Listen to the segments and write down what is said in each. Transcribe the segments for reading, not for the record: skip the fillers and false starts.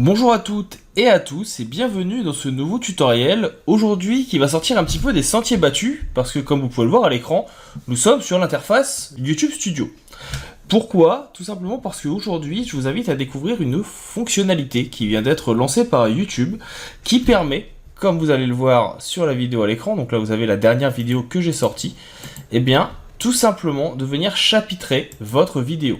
Bonjour à toutes et à tous et bienvenue dans ce nouveau tutoriel, aujourd'hui qui va sortir un petit peu des sentiers battus, parce que comme vous pouvez le voir à l'écran, nous sommes sur l'interface YouTube Studio. Pourquoi? Tout simplement parce qu'aujourd'hui je vous invite à découvrir une fonctionnalité qui vient d'être lancée par YouTube, qui permet, comme vous allez le voir sur la vidéo à l'écran, donc là vous avez la dernière vidéo que j'ai sortie, et bien tout simplement de venir chapitrer votre vidéo.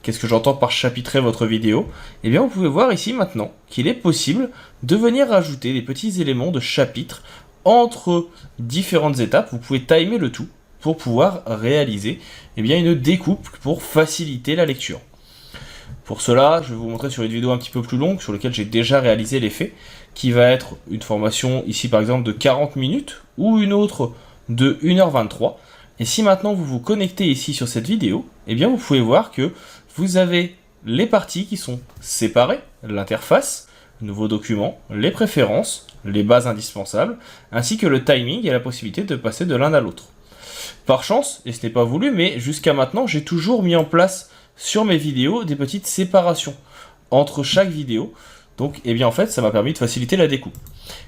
Qu'est-ce que j'entends par chapitrer votre vidéo? Eh bien, vous pouvez voir ici maintenant qu'il est possible de venir rajouter des petits éléments de chapitre entre différentes étapes. Vous pouvez timer le tout pour pouvoir réaliser une découpe pour faciliter la lecture. Pour cela, je vais vous montrer sur une vidéo un petit peu plus longue sur laquelle j'ai déjà réalisé l'effet, qui va être une formation ici par exemple de 40 minutes ou une autre de 1h23. Et si maintenant vous vous connectez ici sur cette vidéo, eh bien vous pouvez voir que vous avez les parties qui sont séparées, l'interface, nouveau document, les préférences, les bases indispensables, ainsi que le timing et la possibilité de passer de l'un à l'autre. Par chance, et ce n'est pas voulu, mais jusqu'à maintenant, j'ai toujours mis en place sur mes vidéos des petites séparations entre chaque vidéo. Donc, en fait, ça m'a permis de faciliter la découpe.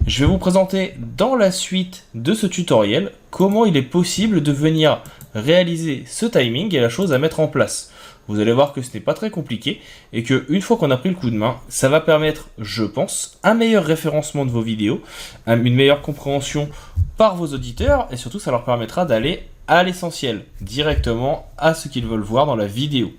Je vais vous présenter dans la suite de ce tutoriel comment il est possible de venir réaliser ce timing et la chose à mettre en place. Vous allez voir que ce n'est pas très compliqué et qu'une fois qu'on a pris le coup de main, ça va permettre, je pense, un meilleur référencement de vos vidéos, une meilleure compréhension par vos auditeurs et surtout ça leur permettra d'aller à l'essentiel, directement à ce qu'ils veulent voir dans la vidéo.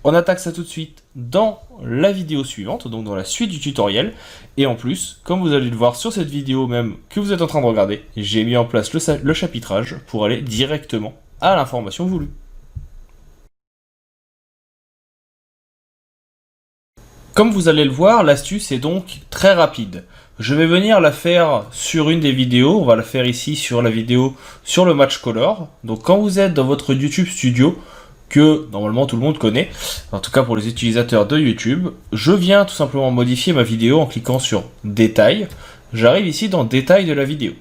On attaque ça tout de suite dans la vidéo suivante, donc dans la suite du tutoriel. Et en plus, comme vous allez le voir sur cette vidéo même que vous êtes en train de regarder, j'ai mis en place le chapitrage pour aller directement à l'information voulue. Comme vous allez le voir, l'astuce est donc très rapide. Je vais venir la faire sur une des vidéos, on va la faire ici sur la vidéo sur le match color. Donc quand vous êtes dans votre YouTube Studio, que normalement tout le monde connaît, en tout cas pour les utilisateurs de YouTube, je viens tout simplement modifier ma vidéo en cliquant sur Détails. J'arrive ici dans Détails de la vidéo.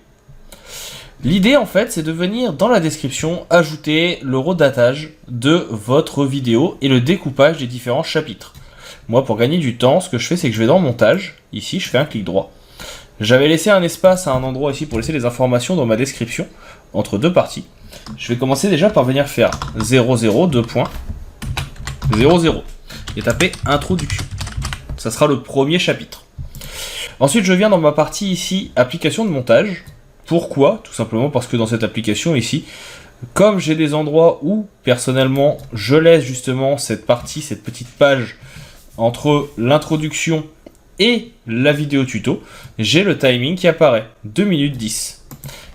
L'idée en fait c'est de venir dans la description ajouter le redatage de votre vidéo et le découpage des différents chapitres. Moi pour gagner du temps, ce que je fais c'est que je vais dans Montage, ici je fais un clic droit. J'avais laissé un espace à un endroit ici pour laisser les informations dans ma description, entre deux parties. Je vais commencer déjà par venir faire 002.00 et taper Introduction. Ça sera le premier chapitre. Ensuite je viens dans ma partie ici, Application de montage. Pourquoi? Tout simplement parce que dans cette application ici, comme j'ai des endroits où personnellement je laisse justement cette partie, cette petite page entre l'introduction et la vidéo tuto, j'ai le timing qui apparaît, 2 minutes 10.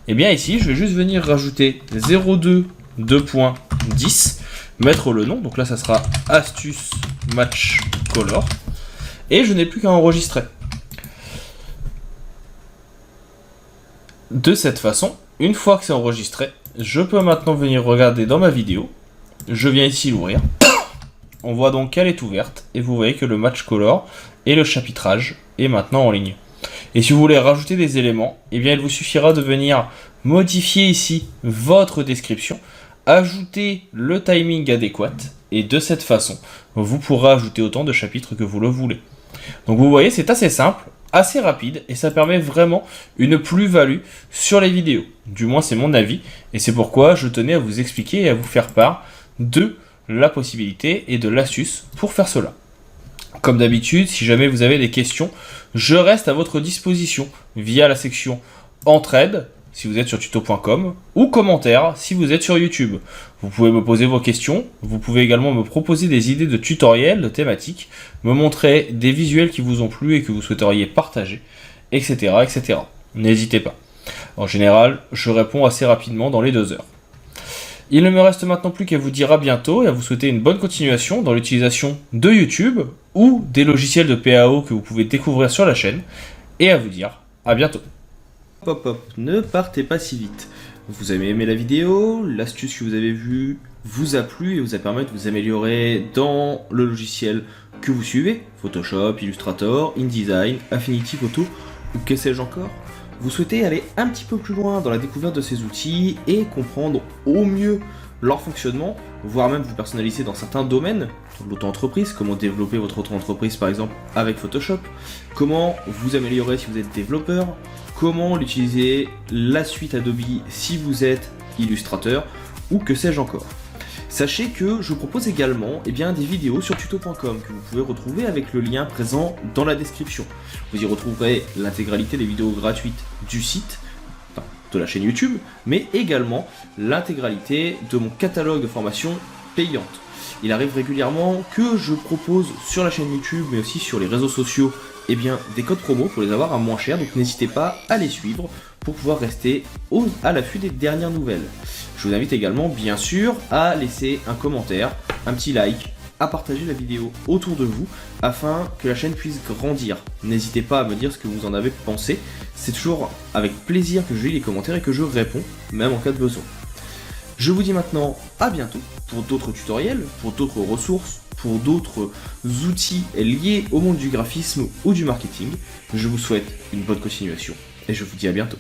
Et bien ici, je vais juste venir rajouter 0.2.10, mettre le nom, donc là ça sera Astuce Match Color, et je n'ai plus qu'à enregistrer. De cette façon, une fois que c'est enregistré, je peux maintenant venir regarder dans ma vidéo, je viens ici l'ouvrir. On voit donc qu'elle est ouverte et vous voyez que le match color et le chapitrage est maintenant en ligne. Et si vous voulez rajouter des éléments, il vous suffira de venir modifier ici votre description, ajouter le timing adéquat et de cette façon, vous pourrez ajouter autant de chapitres que vous le voulez. Donc vous voyez, c'est assez simple, assez rapide et ça permet vraiment une plus-value sur les vidéos. Du moins c'est mon avis et c'est pourquoi je tenais à vous expliquer et à vous faire part de la possibilité et de l'astuce pour faire cela. Comme d'habitude, si jamais vous avez des questions, je reste à votre disposition via la section Entraide si vous êtes sur tuto.com ou commentaires si vous êtes sur YouTube. Vous pouvez me poser vos questions, vous pouvez également me proposer des idées de tutoriels, de thématiques, me montrer des visuels qui vous ont plu et que vous souhaiteriez partager, etc. etc. N'hésitez pas. En général, je réponds assez rapidement dans les 2 heures. Il ne me reste maintenant plus qu'à vous dire à bientôt et à vous souhaiter une bonne continuation dans l'utilisation de YouTube ou des logiciels de PAO que vous pouvez découvrir sur la chaîne et à vous dire à bientôt. Hop hop, ne partez pas si vite. Vous avez aimé la vidéo, l'astuce que vous avez vue vous a plu et vous a permis de vous améliorer dans le logiciel que vous suivez, Photoshop, Illustrator, InDesign, Affinity Photo ou que sais-je encore. Vous souhaitez aller un petit peu plus loin dans la découverte de ces outils et comprendre au mieux leur fonctionnement, voire même vous personnaliser dans certains domaines, l'auto-entreprise, comment développer votre auto-entreprise par exemple avec Photoshop, comment vous améliorer si vous êtes développeur, comment l'utiliser la suite Adobe si vous êtes illustrateur, ou que sais-je encore. Sachez que je propose également des vidéos sur tuto.com que vous pouvez retrouver avec le lien présent dans la description. Vous y retrouverez l'intégralité des vidéos gratuites du site, de la chaîne YouTube, mais également l'intégralité de mon catalogue de formations payantes. Il arrive régulièrement que je propose sur la chaîne YouTube, mais aussi sur les réseaux sociaux, des codes promo pour les avoir à moins cher, donc n'hésitez pas à les suivre pour pouvoir rester à l'affût des dernières nouvelles. Je vous invite également, bien sûr, à laisser un commentaire, un petit like, à partager la vidéo autour de vous, afin que la chaîne puisse grandir. N'hésitez pas à me dire ce que vous en avez pensé, c'est toujours avec plaisir que je lis les commentaires et que je réponds, même en cas de besoin. Je vous dis maintenant à bientôt pour d'autres tutoriels, pour d'autres ressources, pour d'autres outils liés au monde du graphisme ou du marketing. Je vous souhaite une bonne continuation et je vous dis à bientôt.